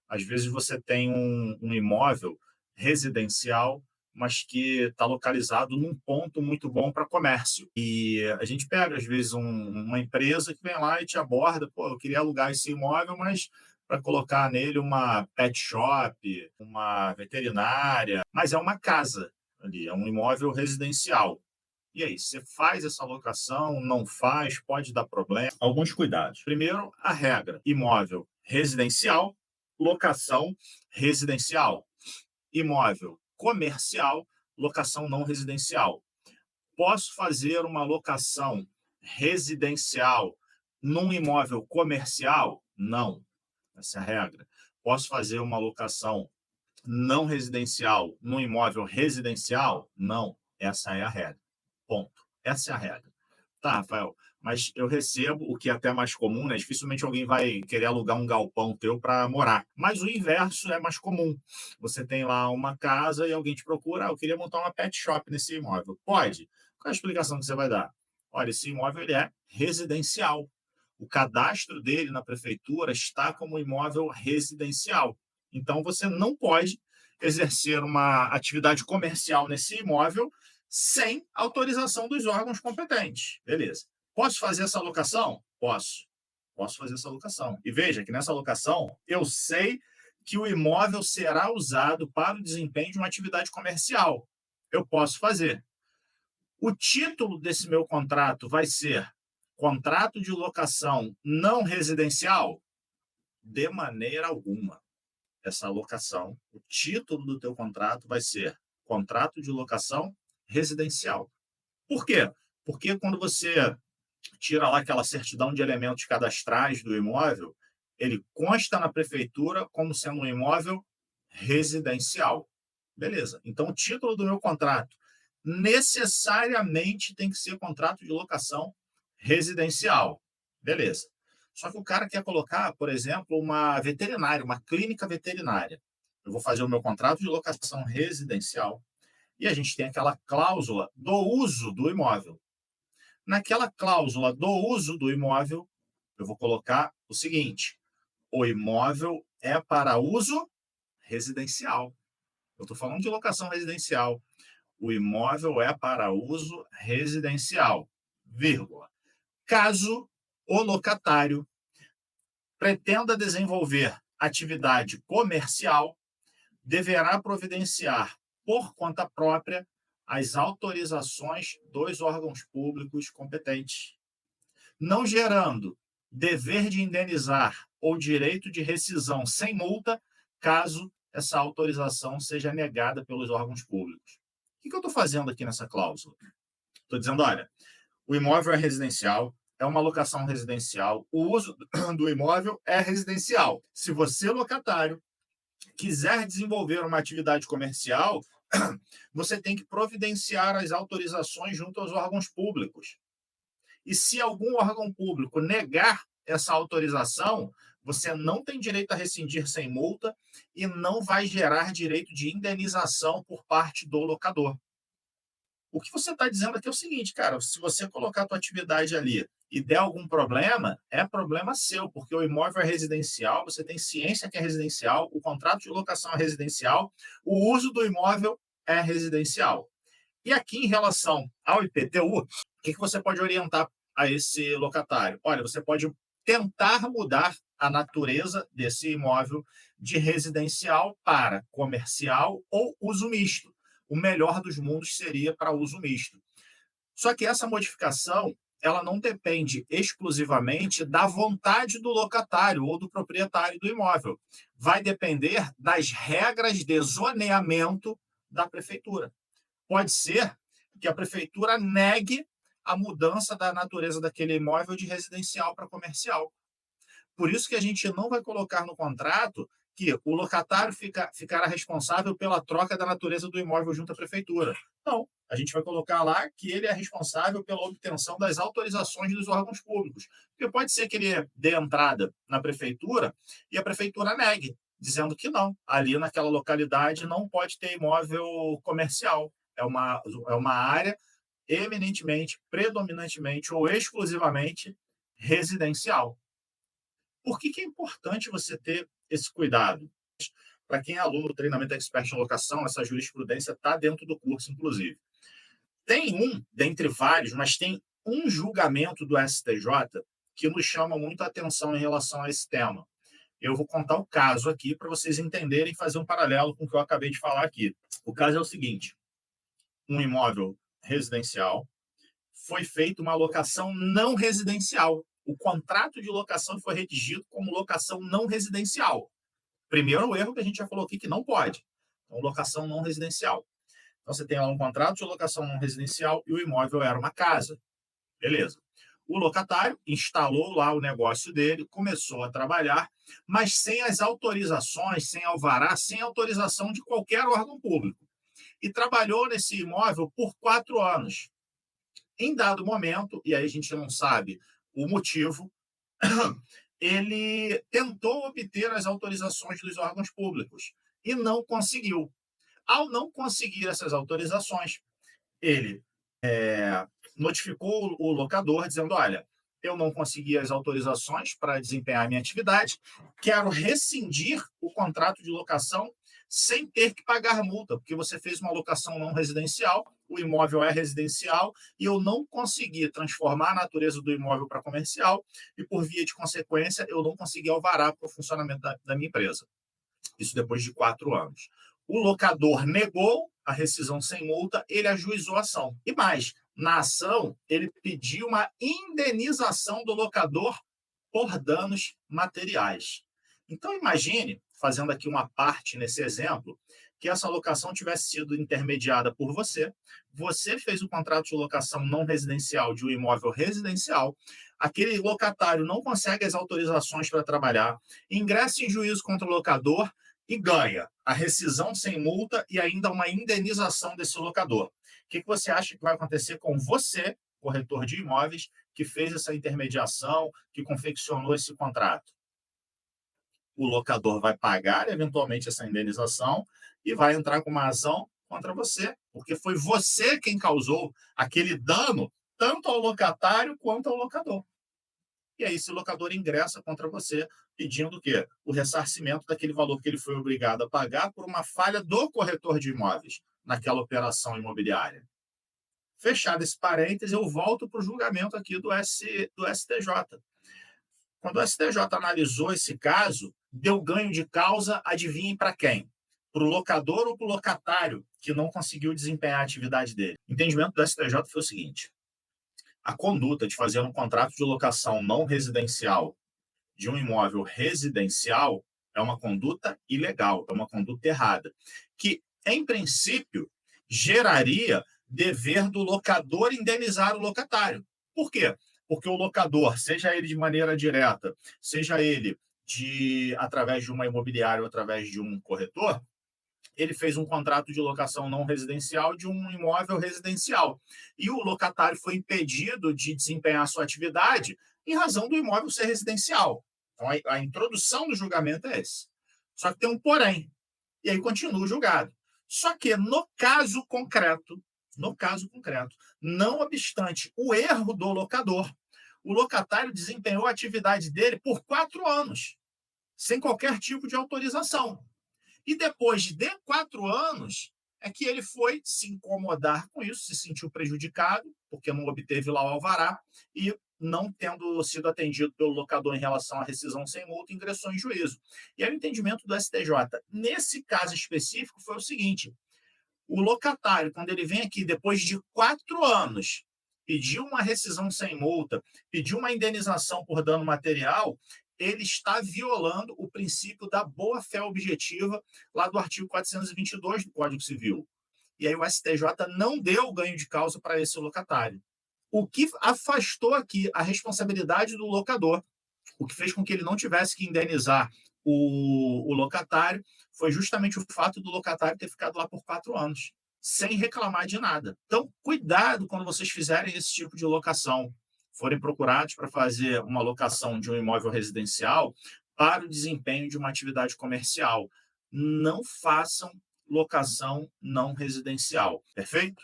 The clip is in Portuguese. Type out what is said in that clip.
Às vezes você tem um imóvel residencial, mas que está localizado num ponto muito bom para comércio. E a gente pega, às vezes, uma empresa que vem lá e te aborda, pô, eu queria alugar esse imóvel, mas para colocar nele uma pet shop, uma veterinária, mas é uma casa ali, é um imóvel residencial. E aí, você faz essa locação, não faz, pode dar problema. Alguns cuidados. Primeiro, a regra: imóvel residencial, locação residencial. Imóvel comercial, locação não residencial. Posso fazer uma locação residencial num imóvel comercial? Não. Essa é a regra. Posso fazer uma locação não residencial num imóvel residencial? Não. Essa é a regra. Ponto. Essa é a regra. Tá, Rafael, mas eu recebo o que é até mais comum, né? Dificilmente alguém vai querer alugar um galpão teu para morar. Mas o inverso é mais comum. Você tem lá uma casa e alguém te procura, eu queria montar uma pet shop nesse imóvel. Pode. Qual é a explicação que você vai dar? Olha, esse imóvel ele é residencial. O cadastro dele na prefeitura está como imóvel residencial. Então você não pode exercer uma atividade comercial nesse imóvel sem autorização dos órgãos competentes. Beleza. Posso fazer essa locação? Posso. Posso fazer essa locação. E veja que nessa locação eu sei que o imóvel será usado para o desempenho de uma atividade comercial. Eu posso fazer. O título desse meu contrato vai ser contrato de locação não residencial? De maneira alguma. Essa locação, o título do teu contrato vai ser contrato de locação residencial. Por quê? Porque quando você tira lá aquela certidão de elementos cadastrais do imóvel, ele consta na prefeitura como sendo um imóvel residencial. Beleza. Então, o título do meu contrato necessariamente tem que ser contrato de locação residencial. Beleza. Só que o cara quer colocar, por exemplo, uma veterinária, uma clínica veterinária. Eu vou fazer o meu contrato de locação residencial e a gente tem aquela cláusula do uso do imóvel. Naquela cláusula do uso do imóvel, eu vou colocar o seguinte: o imóvel é para uso residencial. Eu estou falando de locação residencial. O imóvel é para uso residencial, vírgula. Caso o locatário pretenda desenvolver atividade comercial, deverá providenciar por conta própria as autorizações dos órgãos públicos competentes, não gerando dever de indenizar ou direito de rescisão sem multa, caso essa autorização seja negada pelos órgãos públicos. O que eu estou fazendo aqui nessa cláusula? Estou dizendo, olha, o imóvel é residencial, é uma locação residencial, o uso do imóvel é residencial. Se você, locatário, quiser desenvolver uma atividade comercial, você tem que providenciar as autorizações junto aos órgãos públicos. E se algum órgão público negar essa autorização, você não tem direito a rescindir sem multa e não vai gerar direito de indenização por parte do locador. O que você está dizendo aqui é o seguinte, cara: se você colocar a tua atividade ali e der algum problema, é problema seu, porque o imóvel é residencial, você tem ciência que é residencial, o contrato de locação é residencial, o uso do imóvel é residencial. E aqui, em relação ao IPTU, o que você pode orientar a esse locatário? Olha, você pode tentar mudar a natureza desse imóvel de residencial para comercial ou uso misto. O melhor dos mundos seria para uso misto. Só que essa modificação ela não depende exclusivamente da vontade do locatário ou do proprietário do imóvel. Vai depender das regras de zoneamento da prefeitura. Pode ser que a prefeitura negue a mudança da natureza daquele imóvel de residencial para comercial. Por isso que a gente não vai colocar no contrato que o locatário ficará responsável pela troca da natureza do imóvel junto à prefeitura. Não. A gente vai colocar lá que ele é responsável pela obtenção das autorizações dos órgãos públicos. Porque pode ser que ele dê entrada na prefeitura e a prefeitura negue, dizendo que não. Ali naquela localidade não pode ter imóvel comercial. É uma área eminentemente, predominantemente ou exclusivamente residencial. Por que é importante você ter esse cuidado? Para quem é aluno do treinamento expert em locação, essa jurisprudência está dentro do curso, inclusive. Tem dentre vários, mas tem um julgamento do STJ que nos chama muito a atenção em relação a esse tema. Eu vou contar o caso aqui para vocês entenderem e fazer um paralelo com o que eu acabei de falar aqui. O caso é o seguinte: um imóvel residencial, foi feita uma locação não residencial. O contrato de locação foi redigido como locação não residencial. Primeiro erro que a gente já falou aqui que não pode. Então, locação não residencial. Então, você tem lá um contrato de locação não residencial e o imóvel era uma casa. Beleza. O locatário instalou lá o negócio dele, começou a trabalhar, mas sem as autorizações, sem alvará, sem autorização de qualquer órgão público. E trabalhou nesse imóvel por 4 anos. Em dado momento, e aí a gente não sabe o motivo, ele tentou obter as autorizações dos órgãos públicos e não conseguiu. Ao não conseguir essas autorizações, ele notificou o locador dizendo: olha, eu não consegui as autorizações para desempenhar minha atividade, quero rescindir o contrato de locação sem ter que pagar multa, porque você fez uma locação não residencial, o imóvel é residencial e eu não consegui transformar a natureza do imóvel para comercial e, por via de consequência, eu não consegui alvará para o funcionamento da minha empresa. Isso depois de 4 anos. O locador negou a rescisão sem multa, ele ajuizou a ação. E mais, na ação, ele pediu uma indenização do locador por danos materiais. Então, imagine, fazendo aqui uma parte nesse exemplo, que essa locação tivesse sido intermediada por você, você fez o contrato de locação não residencial de um imóvel residencial, aquele locatário não consegue as autorizações para trabalhar, ingressa em juízo contra o locador e ganha a rescisão sem multa e ainda uma indenização desse locador. O que você acha que vai acontecer com você, corretor de imóveis, que fez essa intermediação, que confeccionou esse contrato? O locador vai pagar eventualmente essa indenização e vai entrar com uma ação contra você, porque foi você quem causou aquele dano tanto ao locatário quanto ao locador. E aí esse locador ingressa contra você pedindo o quê? O ressarcimento daquele valor que ele foi obrigado a pagar por uma falha do corretor de imóveis naquela operação imobiliária. Fechado esse parênteses, eu volto para o julgamento aqui do STJ. Quando o STJ analisou esse caso, deu ganho de causa, adivinhem para quem? Para o locador ou para o locatário que não conseguiu desempenhar a atividade dele? O entendimento do STJ foi o seguinte: a conduta de fazer um contrato de locação não residencial de um imóvel residencial é uma conduta ilegal, é uma conduta errada, que, em princípio, geraria dever do locador indenizar o locatário. Por quê? Porque o locador, seja ele de maneira direta, seja ele através de uma imobiliária ou através de um corretor, ele fez um contrato de locação não residencial de um imóvel residencial. E o locatário foi impedido de desempenhar sua atividade em razão do imóvel ser residencial. Então, a introdução do julgamento é esse. Só que tem um porém. E aí continua o julgado. Só que no caso concreto, não obstante o erro do locador, o locatário desempenhou a atividade dele por 4 anos, sem qualquer tipo de autorização. E depois de 4 anos, é que ele foi se incomodar com isso, se sentiu prejudicado, porque não obteve lá o alvará, e não tendo sido atendido pelo locador em relação à rescisão sem multa, ingressou em juízo. E aí o entendimento do STJ, nesse caso específico, foi o seguinte: o locatário, quando ele vem aqui depois de 4 anos, pediu uma rescisão sem multa, pediu uma indenização por dano material, ele está violando o princípio da boa-fé objetiva lá do artigo 422 do Código Civil. E aí o STJ não deu ganho de causa para esse locatário. O que afastou aqui a responsabilidade do locador, o que fez com que ele não tivesse que indenizar o locatário, foi justamente o fato do locatário ter ficado lá por 4 anos, sem reclamar de nada. Então, cuidado quando vocês fizerem esse tipo de locação, forem procurados para fazer uma locação de um imóvel residencial para o desempenho de uma atividade comercial. Não façam locação não residencial, perfeito?